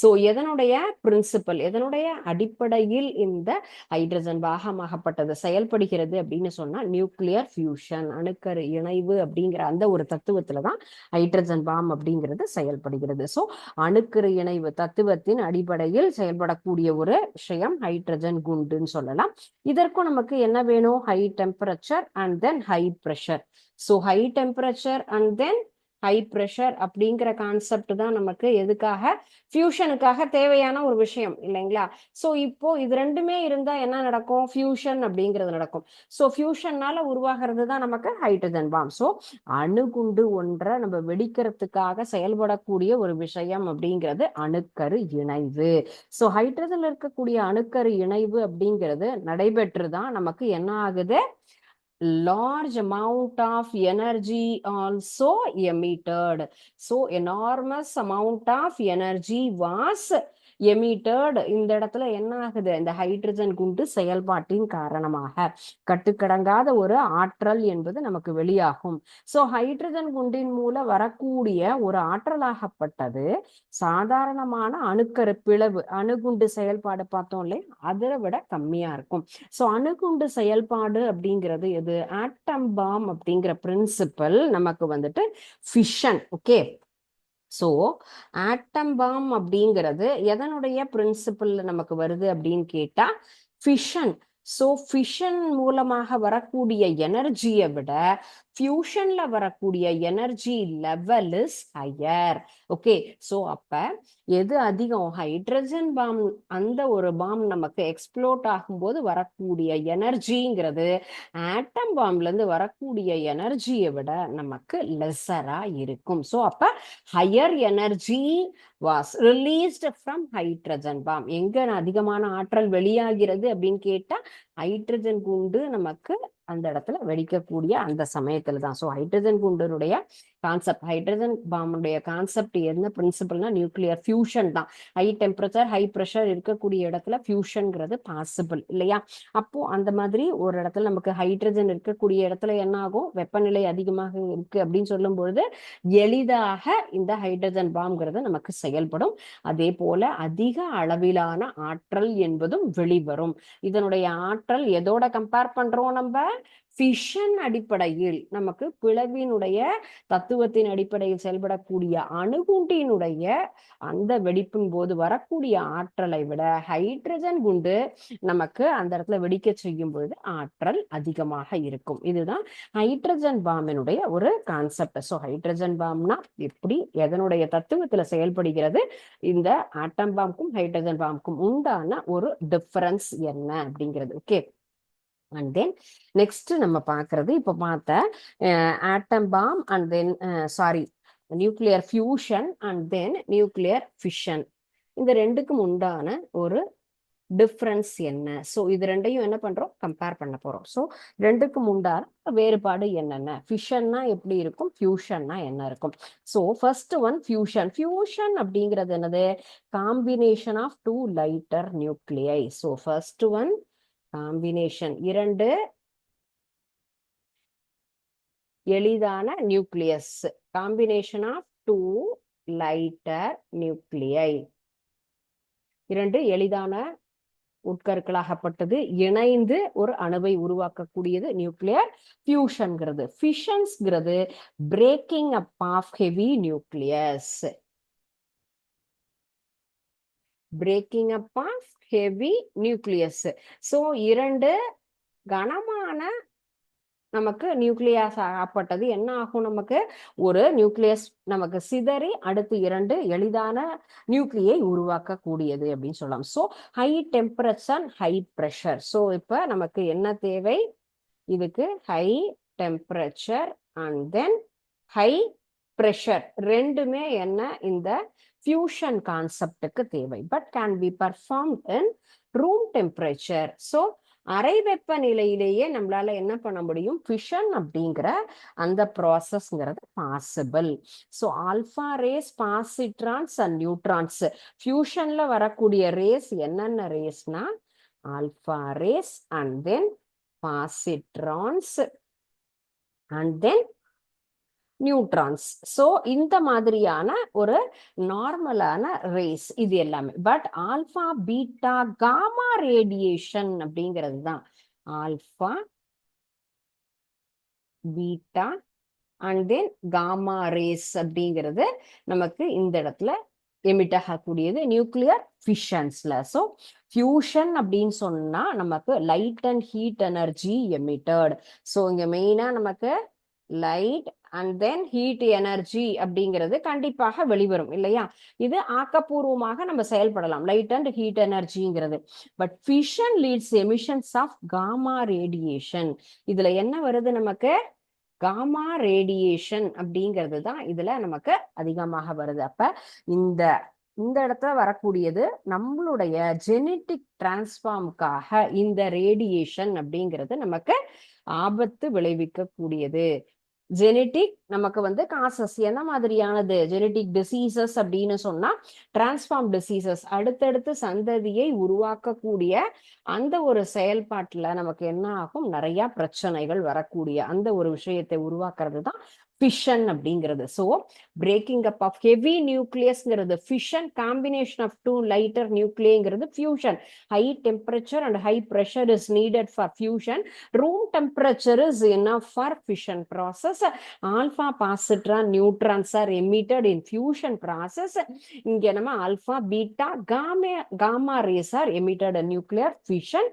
ஸோ எதனுடைய பிரின்சிபல், எதனுடைய அடிப்படையில் இந்த ஹைட்ரஜன் பாகமாகப்பட்டது செயல்படுகிறது அப்படின்னு சொன்னா நியூக்ளியர் ஃபியூஷன், அணுக்கரு இணைவு அப்படிங்கிற அந்த ஒரு தத்துவத்துல தான் ஹைட்ரஜன் பாம் அப்படிங்கிறது செயல்படுகிறது. ஸோ அணுக்கரு இணைவு தத்துவத்தின் அடிப்படையில் செயல்படக்கூடிய ஒரு விஷயம் ஹைட்ரஜன் குண்டுன்னு சொல்லலாம். இதற்கும் நமக்கு என்ன வேணும்? High temperature and then high pressure. So high temperature and then high pressure அப்படிங்கிற கான்செப்ட் தான் நமக்கு எதுக்காக? ஃபியூஷனுக்காக தேவையான ஒரு விஷயம் இல்லைங்களா? ஸோ இப்போ இது ரெண்டுமே இருந்தா என்ன நடக்கும்? ஃபியூஷன் அப்படிங்கிறது நடக்கும். ஸோ ஃபியூஷன்னால உருவாகிறது தான் நமக்கு ஹைட்ரஜன் பாம். ஸோ அணுகுண்டு ஒன்றை நம்ம வெடிக்கிறதுக்காக செயல்படக்கூடிய ஒரு விஷயம் அப்படிங்கிறது அணுக்கரு இணைவு. ஸோ ஹைட்ரஜன்ல இருக்கக்கூடிய அணுக்கரு இணைவு அப்படிங்கிறது நடைபெற்று தான் நமக்கு என்ன ஆகுது? Large amount of energy also emitted. So enormous amount of energy was emitted. இந்த இடத்துல என்ன ஆகுது? இந்த ஹைட்ரஜன் குண்டு செயல்பாட்டின் காரணமாக கட்டுக்கடங்காத ஒரு ஆற்றல் என்பது நமக்கு வெளியாகும். ஸோ ஹைட்ரஜன் குண்டின் மூலம் வரக்கூடிய ஒரு ஆற்றலாகப்பட்டது சாதாரணமான அணுக்கரு பிளவு, அணுகுண்டு செயல்பாடு பார்த்தோம் இல்லையா, அதை விட கம்மியா இருக்கும். ஸோ அணுகுண்டு செயல்பாடு அப்படிங்கிறது எது? ஆட்டம் பாம் அப்படிங்கிற பிரின்சிபல் நமக்கு வந்துட்டு fission. Okay, so atom bomb அப்படிங்கிறது எதனுடைய பிரின்சிபல் நமக்கு வருது அப்படின்னு கேட்டா ஃபிஷன். ஸோ ஃபிஷன் மூலமாக வரக்கூடிய எனர்ஜியை விட ஃபியூஷன்ல வரக்கூடிய energy level is higher. Okay, so அப்ப எது அதிகம்? Hydrogen bomb. அந்த ஒரு பாம் நமக்கு எக்ஸ்ப்ளோட் ஆகும்போது வரக்கூடிய எனர்ஜிங்கிறது ஆட்டம் பாம்ல இருந்து வரக்கூடிய எனர்ஜியை விட நமக்கு லெஸரா இருக்கும். ஸோ அப்ப higher energy was released from hydrogen bomb. எங்க அதிகமான ஆற்றல் வெளியாகிறது அப்படின்னு கேட்டா ஹைட்ரஜன் குண்டு நமக்கு அந்த இடத்துல வெடிக்கக்கூடிய அந்த சமயத்துல தான். ஸோ ஹைட்ரஜன் குண்டனுடைய கான்செப்ட், ஹைட்ரஜன் பாம்புடைய கான்செப்ட் என்ன பிரின்சிபல்னா நியூக்ளியர் ஃபியூஷன் தான். ஹை டெம்பரேச்சர் ஹை ப்ரெஷர் இருக்கக்கூடிய இடத்துல ஃபியூஷன்ங்கிறது பாசிபிள் இல்லையா? அப்போ அந்த மாதிரி ஒரு இடத்துல நமக்கு ஹைட்ரஜன் இருக்கக்கூடிய இடத்துல என்ன ஆகும்? வெப்பநிலை அதிகமாக இருக்கு அப்படின்னு சொல்லும் பொழுது எளிதாக இந்த ஹைட்ரஜன் பாம்ங்கிறது நமக்கு செயல்படும். அதே போல அதிக அளவிலான ஆற்றல் என்பதும் வெளிவரும். இதனுடைய ஆற்றல் எதோட கம்பேர் பண்றோம்? நம்ம ஃபிஷன் அடிப்படையில், நமக்கு பிளவினுடைய தத்துவத்தின் அடிப்படையில் செயல்படக்கூடிய அணுகுண்டினுடைய அந்த வெடிப்பின் போது வரக்கூடிய ஆற்றலை விட ஹைட்ரஜன் குண்டு நமக்கு அந்த இடத்துல வெடிக்க செய்யும் பொழுது ஆற்றல் அதிகமாக இருக்கும். இதுதான் ஹைட்ரஜன் பாம்பினுடைய ஒரு கான்செப்ட். ஸோ ஹைட்ரஜன் பாம்னா எப்படி, எதனுடைய தத்துவத்துல செயல்படுகிறது, இந்த ஆட்டம் பாம்புக்கும் ஹைட்ரஜன் பாம்புக்கும் உண்டான ஒரு டிஃபரன்ஸ் என்ன அப்படிங்கிறது. ஓகே, அண்ட் தென் நெக்ஸ்ட் நம்ம பார்க்கறது இப்போ பார்த்த atom bomb and then nuclear fusion and then nuclear fission, இந்த ரெண்டுக்கும் உண்டான ஒரு டிஃப்ரென்ஸ் என்ன? ஸோ இது ரெண்டையும் என்ன பண்றோம்? கம்பேர் பண்ண போறோம். ஸோ ரெண்டுக்கும் உண்டான வேறுபாடு என்னென்ன? ஃபிஷன்னா எப்படி இருக்கும், ஃபியூஷன்னா என்ன இருக்கும்? So first one fusion. Fusion அப்படிங்கிறது என்னது? Combination of two lighter nuclei. So first one combination, இரண்டு எளிதான nucleus, combination of two lighter nuclei, இரண்டு எளிதான உட்கருக்களாகப்பட்டது இணைந்து ஒரு அணுவை உருவாக்கக்கூடியது நியூக்ளியர் ஃபியூஷன்ங்கிறது. ஃபிஷன்ஸ்ங்கிறது breaking up of heavy nucleus, breaking up of heavy nucleus. So இரண்டு கனமான நமக்கு நியூக்ளியஸ் ஆகப்பட்டது என்ன ஆகும்? நமக்கு ஒரு நியூக்ளியஸ் நமக்கு சிதறி அடுத்து இரண்டு எளிதான நியூக்ளியை உருவாக்கக்கூடியது அப்படின்னு சொல்லலாம். So high temperature high pressure. So இப்போ நமக்கு என்ன தேவை? இதுக்கு high temperature and then high pressure ரெண்டுமே என்ன இந்த ஃபியூஷன் கான்செப்டுக்கு தேவை. But can be performed in room temperature. So அறை வெப்பநிலையிலேயே நம்மளால என்ன பண்ண முடியும்? ஃபிஷன் அப்படிங்கிற அந்த ப்ராசஸ்ங்கிறது possible. So alpha rays, positrons and neutrons. ஃபியூஷன்ல வரக்கூடிய ரேஸ் என்னென்ன ரேஸ்னா alpha rays and then positrons and then neutrons. So இந்த மாதிரியான ஒரு நார்மலான ரேஸ் இது எல்லாமே. But alpha beta gamma radiation அப்படிங்கிறது தான் alpha beta and then gamma rays அப்படிங்கிறது நமக்கு இந்த இடத்துல எமிட் ஆகக்கூடியது நியூக்ளியர் ஃபிஷன்ஸ்ல. ஸோ ஃபியூஷன் அப்படின்னு சொன்னா நமக்கு light and heat energy emitted. So இங்க மெயினா நமக்கு light and then heat energy அப்படிங்கிறது கண்டிப்பாக வெளிவரும் இல்லையா? இது ஆக்கப்பூர்வமாக நம்ம செயல்படலாம், லைட் அண்ட் ஹீட் எனர்ஜிங்கிறது. But fission leads emissions of gamma radiation. இதுல என்ன வருது நமக்கு? காமா ரேடியேஷன் அப்படிங்கிறது தான் இதுல நமக்கு அதிகமாக வருது. அப்ப இந்த இந்த இடத்துல வரக்கூடியது நம்மளுடைய ஜெனட்டிக் டிரான்ஸ்ஃபார்முக்காக இந்த ரேடியேஷன் அப்படிங்கிறது நமக்கு ஆபத்து விளைவிக்க கூடியது. ஜெனட்டிக் நமக்கு வந்து காசஸ் என்ன மாதிரியானது? ஜெனட்டிக் டிசீசஸ் அப்படின்னு சொன்னா டிரான்ஸ்ஃபார்ம் டிசீசஸ், அடுத்தடுத்து சந்ததியை உருவாக்கக்கூடிய அந்த ஒரு செயல்பாட்டுல நமக்கு என்ன ஆகும்? நிறைய பிரச்சனைகள் வரக்கூடிய அந்த ஒரு விஷயத்தை உருவாக்குறது தான் ஃபிஷன் அப்படிங்கிறது. So breaking up of heavy நியூக்ளியஸ்ங்கிறது fission, combination of two lighter நியூக்ளியங்கிறது fusion. High temperature and high pressure is needed for fusion. Room temperature is enough for fission process. Alpha positron neutrons are emitted in fusion process. இங்க நம்ம alpha, beta, gamma rays are emitted in nuclear fission.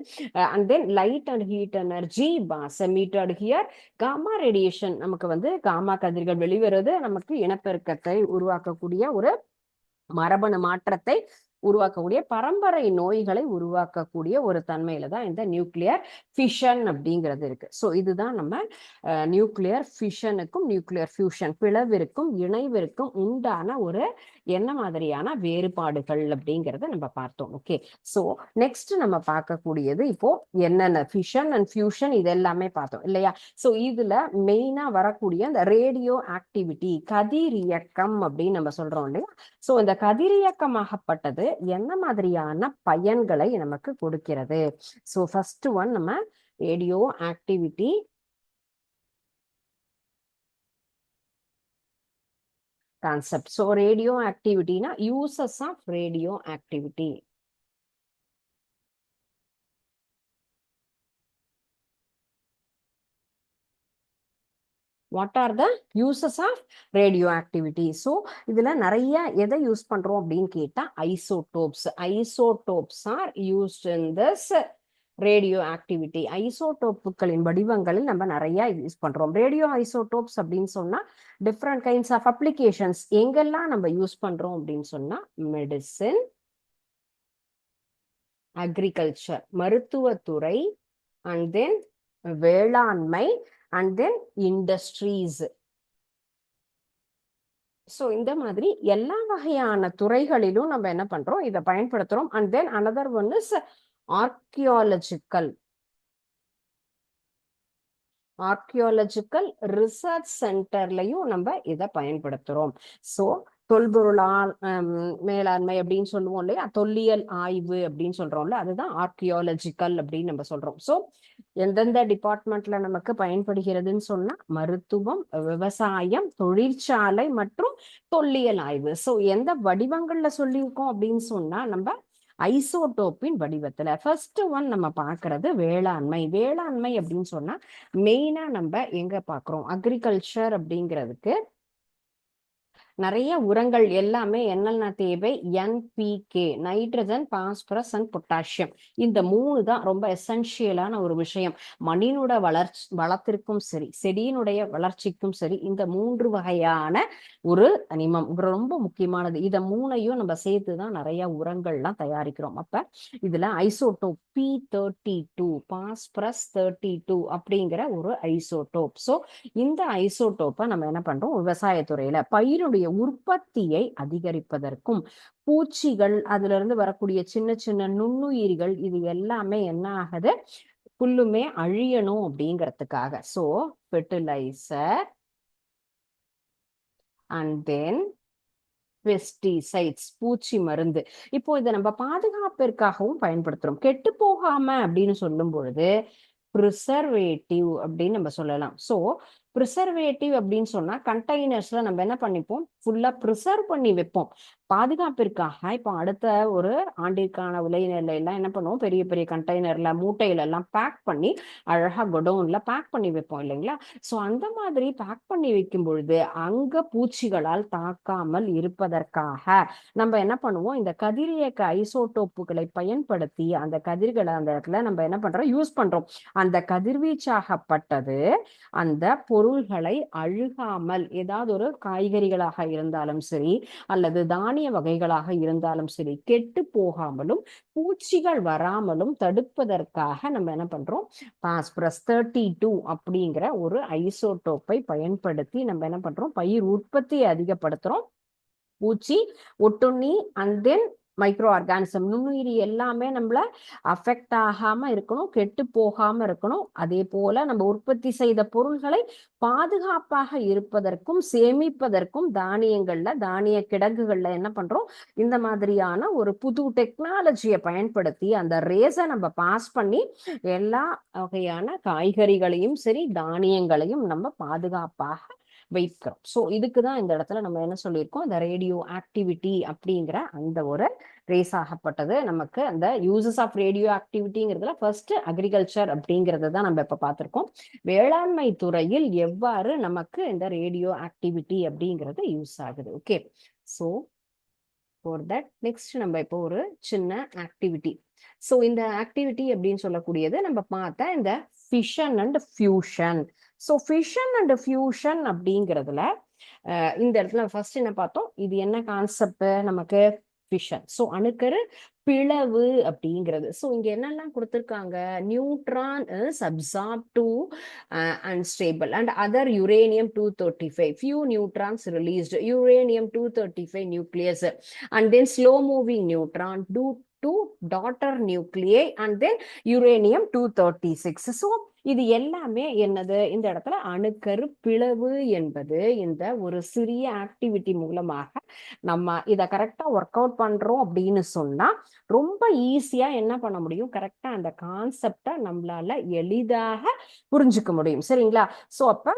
And then light and heat energy was emitted here. Gamma radiation நமக்கு வந்து gamma கதிர்கள் வெளிவருது, நமக்கு இனப்பெருக்கத்தை உருவாக்கக்கூடிய ஒரு மரபணு மாற்றத்தை உருவாக்கக்கூடிய பரம்பரை நோய்களை உருவாக்கக்கூடிய ஒரு தன்மையில தான் இந்த நியூக்ளியர் ஃபிஷன் அப்படிங்கிறது இருக்கு. ஸோ இதுதான் நம்ம நியூக்ளியர் ஃபிஷனுக்கும் நியூக்ளியர் ஃபியூஷன் பிளவிற்கும் இணைவிற்கும் உண்டான ஒரு என்ன மாதிரியான வேறுபாடுகள் அப்படிங்கிறத நம்ம பார்த்தோம். ஓகே, ஸோ நெக்ஸ்ட் நம்ம பார்க்கக்கூடியது இப்போ என்னென்ன ஃபிஷன் அண்ட் ஃபியூஷன் இது எல்லாமே பார்த்தோம் இல்லையா? ஸோ இதுல மெயினா வரக்கூடிய அந்த ரேடியோ ஆக்டிவிட்டி, கதிரியக்கம் அப்படின்னு நம்ம சொல்றோம் இல்லையா? ஸோ இந்த கதிரியக்கமாகப்பட்டது என்ன மாதிரியான பயன்களை நமக்கு கொடுக்கிறது? ஸோ ஃபர்ஸ்ட் ஒன் நம்ம ரேடியோ ஆக்டிவிட்டி கான்செப்ட். ஸோ ரேடியோ ஆக்டிவிட்டினா uses of radioactivity. What are the uses of radioactivity? So இதுல நிறைய எதை யூஸ் பண்றோம் அப்படின்னு கேட்டா isotopes. Isotopes are used in this radioactivity. ஐசோடோப்புகளின் வடிவங்களில் நம்ம நிறைய யூஸ் பண்றோம். ரேடியோ ஐசோடோப்ஸ் அப்படின்னு சொன்னா டிஃப்ரெண்ட் கைண்ட்ஸ் ஆஃப் அப்ளிகேஷன்ஸ் எங்கெல்லாம் நம்ம யூஸ் பண்றோம் அப்படின்னு சொன்னா மெடிசின், அக்ரிகல்ச்சர் மருத்துவத்துறை, அண்ட் தென் வேளாண்மை, அண்ட் தென் இண்டஸ்ட்ரீஸ். ஸோ இந்த மாதிரி எல்லா வகையான துறைகளிலும் நம்ம என்ன பண்றோம்? இதை பயன்படுத்துறோம். And then another one is archaeological research சென்டர்லையும் நம்ம இதை பயன்படுத்துறோம். ஸோ தொல்பொருளால் மேலாண்மை அப்படின்னு சொல்லுவோம் இல்லையா? தொல்லியல் ஆய்வு அப்படின்னு சொல்றோம்ல, அதுதான் ஆர்கியாலஜிக்கல் அப்படின்னு நம்ம சொல்றோம். ஸோ எந்தெந்த டிபார்ட்மெண்ட்ல நமக்கு பயன்படுகிறதுன்னு சொன்னா மருத்துவம், விவசாயம், தொழிற்சாலை மற்றும் தொல்லியல் ஆய்வு. ஸோ எந்த வடிவங்கள்ல சொல்லியிருக்கோம் அப்படின்னு சொன்னா நம்ம ஐசோடோப்பின் வடிவத்துல. ஃபர்ஸ்ட் ஒன் நம்ம பார்க்கறது வேளாண்மை. வேளாண்மை அப்படின்னு சொன்னா மெயினா நம்ம எங்க பார்க்கிறோம்? அக்ரிகல்ச்சர் அப்படிங்கிறதுக்கு நிறைய உரங்கள் எல்லாமே என்னென்ன தேவை? NPK, nitrogen, phosphorus and potassium. இந்த மூணு தான் ரொம்ப எசென்ஷியலான ஒரு விஷயம். மண்ணினோட வளத்திற்கும் சரி, செடியினுடைய வளர்ச்சிக்கும் சரி, இந்த மூன்று வகையான ஒரு தனிமம் ரொம்ப முக்கியமானது. இத மூணையும் நம்ம சேர்த்து தான் நிறைய உரங்கள்லாம் தயாரிக்கிறோம். அப்ப இதுல ஐசோடோப் P32, பாஸ்பரஸ் 32 அப்படிங்கிற ஒரு ஐசோடோப். ஸோ இந்த ஐசோடோப்பை நம்ம என்ன பண்றோம்? விவசாயத்துறையில பயிருடைய உற்பத்தியை அதிகரிப்பதற்கும், பூச்சிகள் அதுல இருந்து வரக்கூடிய சின்ன சின்ன நுண்ணுயிரிகள் இது எல்லாமே என்ன ஆகுது? புல்லுமே அழியணும் அப்படிங்கிறதுக்காக. So fertiliser and then pesticides, பூச்சி மருந்து. இப்போ இதை நம்ம பாதுகாப்பிற்காகவும் பயன்படுத்துறோம். கெட்டு போகாம அப்படின்னு சொல்லும் பொழுது ப்ரிசர்வேட்டிவ் அப்படின்னு நம்ம சொல்லலாம். ஸோ ப்ரிசர்வேட்டிவ் அப்படின்னு சொன்னா கண்டெய்னர்ஸ்ல நம்ம என்ன பண்ணிப்போம், ஃபுல்லா ப்ரிசர்வ் பண்ணி வைப்போம் பாதுகாப்பிற்காக. இப்போ அடுத்த ஒரு ஆண்டிற்கான விளைநிலை எல்லாம் என்ன பண்ணுவோம், பெரிய பெரிய கண்டெய்னர்ல மூட்டையில எல்லாம் பேக் பண்ணி அழகா குடோன்ல பேக் பண்ணி வைப்போம் இல்லைங்களா. சோ அந்த மாதிரி பேக் பண்ணி வைக்கும் பொழுது அங்க பூச்சிகளால் தாக்காமல் இருப்பதற்காக நம்ம என்ன பண்ணுவோம், இந்த கதிரியக்க ஐசோடோப்புகளை பயன்படுத்தி அந்த கதிர்களை அந்த இடத்துல நம்ம என்ன பண்றோம், யூஸ் பண்றோம். அந்த கதிர்வீச்சாகப்பட்டது அந்த பொருள்களை அழுகாமல், ஏதாவது ஒரு காய்கறிகளாக இருந்தாலும் சரி அல்லது தானிய வகைகளாக இருந்தாலும் சரி, கெட்டு போகாமலும் பூச்சிகள் வராமலும் தடுப்பதற்காக நம்ம என்ன பண்றோம், பாஸ்பரஸ் 32 அப்படிங்கிற ஒரு ஐசோடோப்பை பயன்படுத்தி நம்ம என்ன பண்றோம், பயிர் உற்பத்தியை அதிகப்படுத்துறோம். பூச்சி, ஒட்டுண்ணி அண்ட் தென் மைக்ரோ ஆர்கானிசம், நுண்ணுயிரி எல்லாமே நம்மள அஃபெக்ட் ஆகாம இருக்கணும், கெட்டு போகாம இருக்கணும். அதே போல நம்ம உற்பத்தி செய்த பொருள்களை பாதுகாப்பாக இருப்பதற்கும் சேமிப்பதற்கும் தானியங்கள்ல, தானிய கிடங்குகள்ல என்ன பண்றோம், இந்த மாதிரியான ஒரு புது டெக்னாலஜியை பயன்படுத்தி அந்த ரேஸை நம்ம பாஸ் பண்ணி எல்லா வகையான காய்கறிகளையும் சரி தானியங்களையும் நம்ம பாதுகாப்பாக வைக்கிறோம். ஸோ இதுக்குதான் இந்த இடத்துல நம்ம என்ன சொல்லியிருக்கோம், இந்த ரேடியோ ஆக்டிவிட்டி அப்படிங்கிற அந்த ஒரு ரேஸ் ஆகப்பட்டது. நமக்கு அந்த யூசஸ் ஆஃப் ரேடியோ ஆக்டிவிட்டிங்கிறதுல ஃபர்ஸ்ட் அக்ரிகல்ச்சர் அப்படிங்கிறத தான் நம்ம இப்ப பார்த்திருக்கோம். வேளாண்மை துறையில் எவ்வாறு நமக்கு இந்த ரேடியோ ஆக்டிவிட்டி அப்படிங்கிறது யூஸ் ஆகுது. Okay, so for that next நம்ம இப்போ ஒரு சின்ன ஆக்டிவிட்டி. ஸோ இந்த ஆக்டிவிட்டி அப்படின்னு சொல்லக்கூடியது நம்ம பார்த்த இந்த fission and fusion. So fission and fusion அப்படிங்கிறதுல இந்த இடத்துல ஃபர்ஸ்ட் என்ன பார்த்தோம், இது என்ன கான்செப்ட் நமக்கு, ஃபிஷன். ஸோ அணுக்கரு பிளவு அப்படிங்கிறது. ஸோ இங்க என்னெல்லாம் கொடுத்துருக்காங்க, neutron is absorb to unstable and other uranium 235, few neutrons released, uranium 235 nucleus, and then slow moving neutron due to daughter nuclei and then uranium 236. So இது எல்லாமே என்னது, இந்த இடத்துல அணுக்கரு பிளவு என்பது இந்த ஒரு சிறிய ஆக்டிவிட்டி மூலமாக நம்ம இதை கரெக்டா ஒர்க் அவுட் பண்றோம் அப்படின்னு சொன்னா ரொம்ப ஈஸியா என்ன பண்ண முடியும், கரெக்டா அந்த கான்செப்டை நம்மளால எளிதாக புரிஞ்சுக்க முடியும். சரிங்களா. சோ அப்ப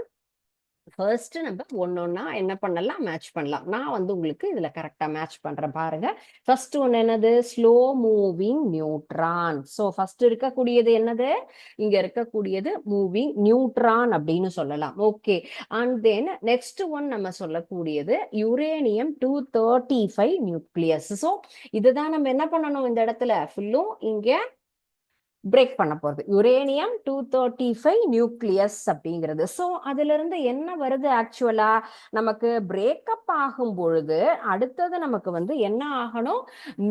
ஃபர்ஸ்ட் நம்ம ஒன்னொன்னா என்ன பண்ணலாம், மேட்ச் பண்ணலாம். நான் வந்து உங்களுக்கு இதுல கரெக்டா மேட்ச் பண்றேன் பாருங்க. ஃபர்ஸ்ட் ஒன்னு என்னது, slow moving neutron. So first இருக்கக்கூடியது என்னது, இங்க இருக்கக்கூடியது மூவிங் நியூட்ரான் அப்படின்னு சொல்லலாம். Okay, and then next one நம்ம சொல்லக்கூடியது யுரேனியம் 235 நியூக்ளியஸ். சோ இதுதான் நம்ம என்ன பண்ணணும், இந்த இடத்துல ஃபுல்லும் இங்க பிரேக் பண்ண போறது, யுரேனியம் 235 நியூக்ளியஸ் அப்படிங்கிறது. ஸோ அதுல இருந்து என்ன வருது, ஆக்சுவலா நமக்கு பிரேக்கப் ஆகும் பொழுது அடுத்தது நமக்கு வந்து என்ன ஆகணும்,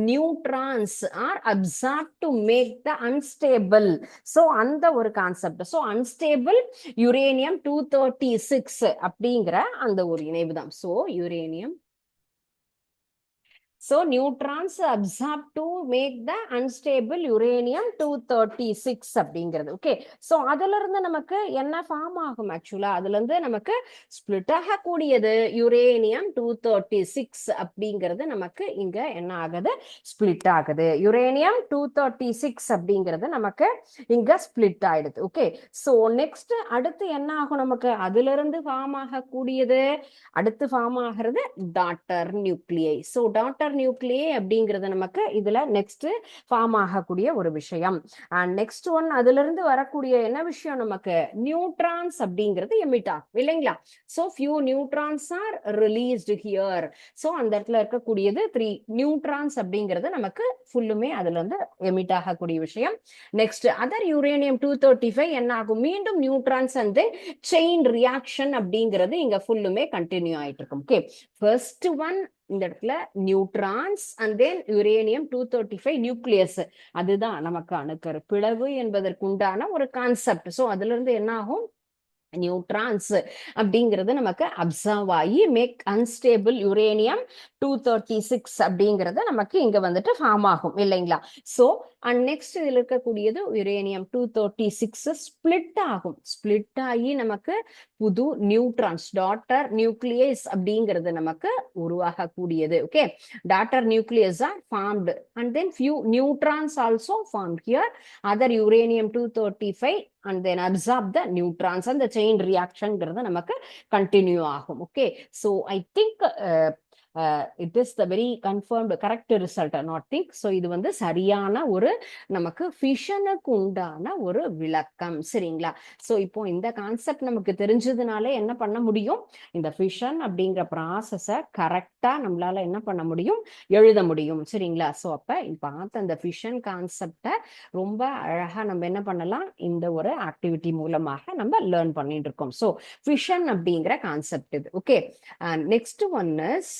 neutrons are absorb to make the unstable. So அந்த ஒரு கான்செப்ட். ஸோ அன்ஸ்டேபிள் யுரேனியம் 236 அப்படிங்கிற அந்த ஒரு இணைவு தான். So uranium, so neutrons absorb to make the unstable uranium 236 அப்படிங்கிறது. ஓகே, சோ அதுல இருந்து நமக்கு என்ன ஃபார்ம் ஆகும், ஆக்சுவலா அதுல இருந்து நமக்கு ஸ்பிளிட் ஆகக்கூடியது யுரேனியம் 236 அப்படிங்கிறது நமக்கு இங்க என்ன ஆகுது, ஸ்பிளிட் ஆகுது. யுரேனியம் 236 அப்படிங்கிறது நமக்கு இங்க ஸ்பிளிட் ஆயிடுது. ஓகே, சோ நெக்ஸ்ட் அடுத்து என்ன ஆகும் நமக்கு, அதுல இருந்து ஃபார்ம் ஆகக்கூடியது, அடுத்து ஃபார்ம் ஆகிறது டாட்டர் நியூக்ளியை. சோ டாட்டர் நியூக்ளியை அப்படிங்கிறது நமக்கு இதுல நெக்ஸ்ட் ஃபார்ம் ஆகக்கூடிய ஒரு விஷயம். அண்ட் நெக்ஸ்ட் ஒன் அதுல இருந்து வரக்கூடிய என்ன விஷயம், நமக்கு நியூட்ரான்ஸ் அப்படிங்கிறது எமிட் ஆகும் இல்லைங்களா. So few neutrons R released here. So அந்த இடத்துல இருக்கக்கூடியது 3 நியூட்ரான்ஸ் அப்படிங்கிறது நமக்கு ஃபுல்லுமே அதுல இருந்து எமிட் ஆகக்கூடிய விஷயம். நெக்ஸ்ட் அதர் யுரேனியம் 235 என்ன ஆகும், மீண்டும் நியூட்ரான்ஸ் வந்து செயின் ரியாக்ஷன் அப்படிங்கிறது இங்க ஃபுல்லுமே கண்டினியூ ஆயிட்டு இருக்கும். ஓகே, ஃபர்ஸ்ட் ஒன் இந்த இடத்துல neutrons and then uranium 235 nucleus, அதுதான் நமக்கு அணுக்கரு பிளவு என்பதற்குண்டான ஒரு கான்செப்ட். சோ அதுல இருந்து என்ன ஆகும், நியூட்ரான்ஸ் அப்படிங்கிறது நமக்கு அப்சர்வ் ஆகி மேக் அன்ஸ்டேபிள் யுரேனியம் 236 அப்படிங்கிறது நமக்கு இங்க வந்துட்டு ஃபார்ம் ஆகும் இல்லைங்களா. சோ அண்ட் நெக்ஸ்ட் இதுல இருக்கக்கூடியது யுரேனியம் 236 ஸ்பிளிட் ஆகும். ஸ்பிளிட் ஆகி நமக்கு புது நியூட்ரான்ஸ் டாட்டர் நியூக்ளியஸ் அப்படிங்கிறது நமக்கு உருவாகக்கூடியது. Okay, daughter nucleus are formed and then few neutrons also formed here. Other uranium 235 and then absorb the neutrons and the chain reaction நமக்கு continue ஆகும். Okay, so I think it is the very confirmed correct result, not think. So இது வந்து சரியான ஒரு நமக்கு ஃபிஷனுக்கு உண்டான ஒரு விளக்கம், சரிங்களா? ஸோ இப்போ இந்த கான்செப்ட் நமக்கு தெரிஞ்சதுனாலே என்ன பண்ண முடியும், இந்த ஃபிஷன் அப்படிங்கிற ப்ராசஸை கரெக்டா நம்மளால என்ன பண்ண முடியும், எழுத முடியும், சரிங்களா? ஸோ அப்ப பார்த்த அந்த ஃபிஷன் கான்செப்டை ரொம்ப அழகா நம்ம என்ன பண்ணலாம், இந்த ஒரு ஆக்டிவிட்டி மூலமாக நம்ம லேர்ன் பண்ணிட்டு இருக்கோம். ஸோ ஃபிஷன் அப்படிங்கிற கான்செப்ட் இது. Okay, next one is